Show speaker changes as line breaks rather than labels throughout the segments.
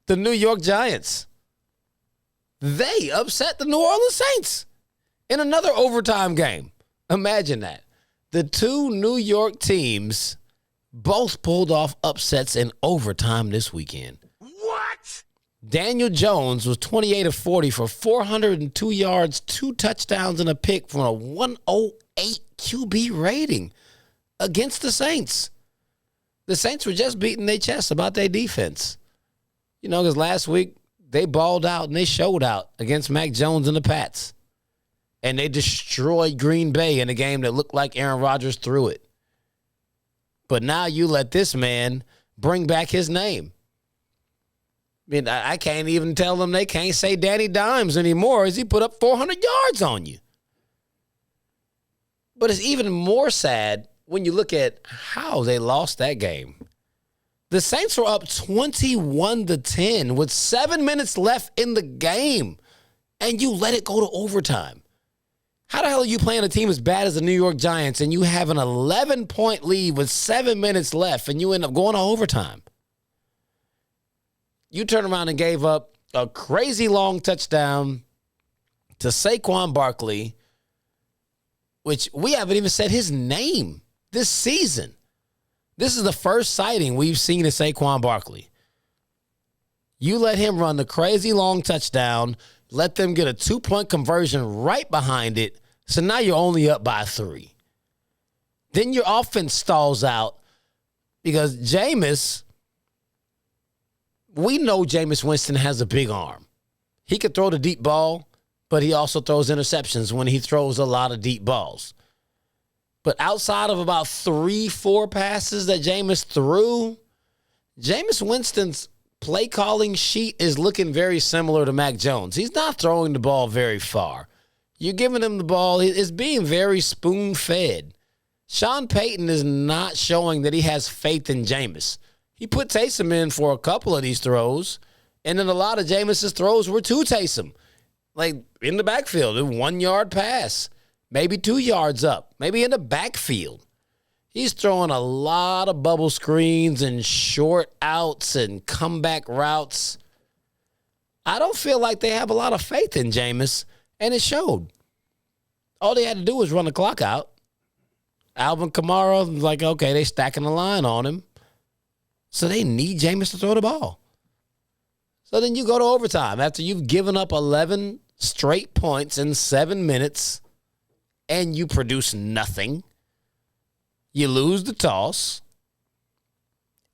The New York Giants. They upset the New Orleans Saints in another overtime game. Imagine that. The two New York teams both pulled off upsets in overtime this weekend.
What?
Daniel Jones was 28 of 40 for 402 yards, 2 touchdowns, and a pick from a 108 QB rating against the Saints. The Saints were just beating their chest about their defense. You know, because last week they balled out and they showed out against Mac Jones and the Pats. And they destroyed Green Bay in a game that looked like Aaron Rodgers threw it. But now you let this man bring back his name. I mean, I can't even tell them they can't say Danny Dimes anymore as he put up 400 yards on you. But it's even more sad when you look at how they lost that game. The Saints were up 21-10 with 7 minutes left in the game, and you let it go to overtime. How the hell are you playing a team as bad as the New York Giants and you have an 11-point lead with 7 minutes left and you end up going to overtime? You turn around and gave up a crazy long touchdown to Saquon Barkley, which we haven't even said his name this season. This is the first sighting we've seen of Saquon Barkley. You let him run the crazy long touchdown, let them get a 2-point conversion right behind it, so now you're only up by 3. Then your offense stalls out because we know Jameis Winston has a big arm. He could throw the deep ball, but he also throws interceptions when he throws a lot of deep balls. But outside of about 3-4 passes that Jameis threw, Jameis Winston's play calling sheet is looking very similar to Mac Jones. He's not throwing the ball very far. You're giving him the ball. It's being very spoon-fed. Sean Payton is not showing that he has faith in Jameis. He put Taysom in for a couple of these throws, and then a lot of Jameis's throws were to Taysom. Like in the backfield, a 1-yard pass, maybe 2 yards up, maybe in the backfield. He's throwing a lot of bubble screens and short outs and comeback routes. I don't feel like they have a lot of faith in Jameis, and it showed. All they had to do was run the clock out. Alvin Kamara was like, okay, they stacking the line on him. So they need Jameis to throw the ball. So then you go to overtime after you've given up 11 straight points in 7 minutes and you produce nothing. You lose the toss.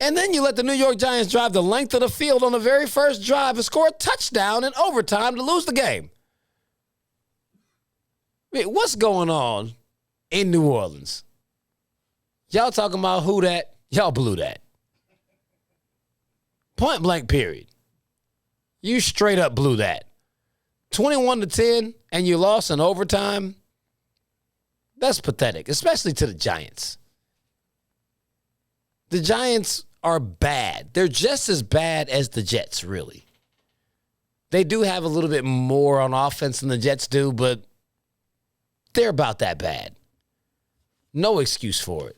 And then you let the New York Giants drive the length of the field on the very first drive and score a touchdown in overtime to lose the game. I mean, what's going on in New Orleans? Y'all talking about who that? Y'all blew that. Point blank period. You straight up blew that. 21-10 and you lost in overtime. That's pathetic, especially to the Giants. The Giants are bad. They're just as bad as the Jets, really. They do have a little bit more on offense than the Jets do, but they're about that bad. No excuse for it.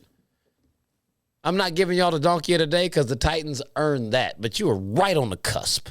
I'm not giving y'all the donkey of the day because the Titans earned that, but you were right on the cusp.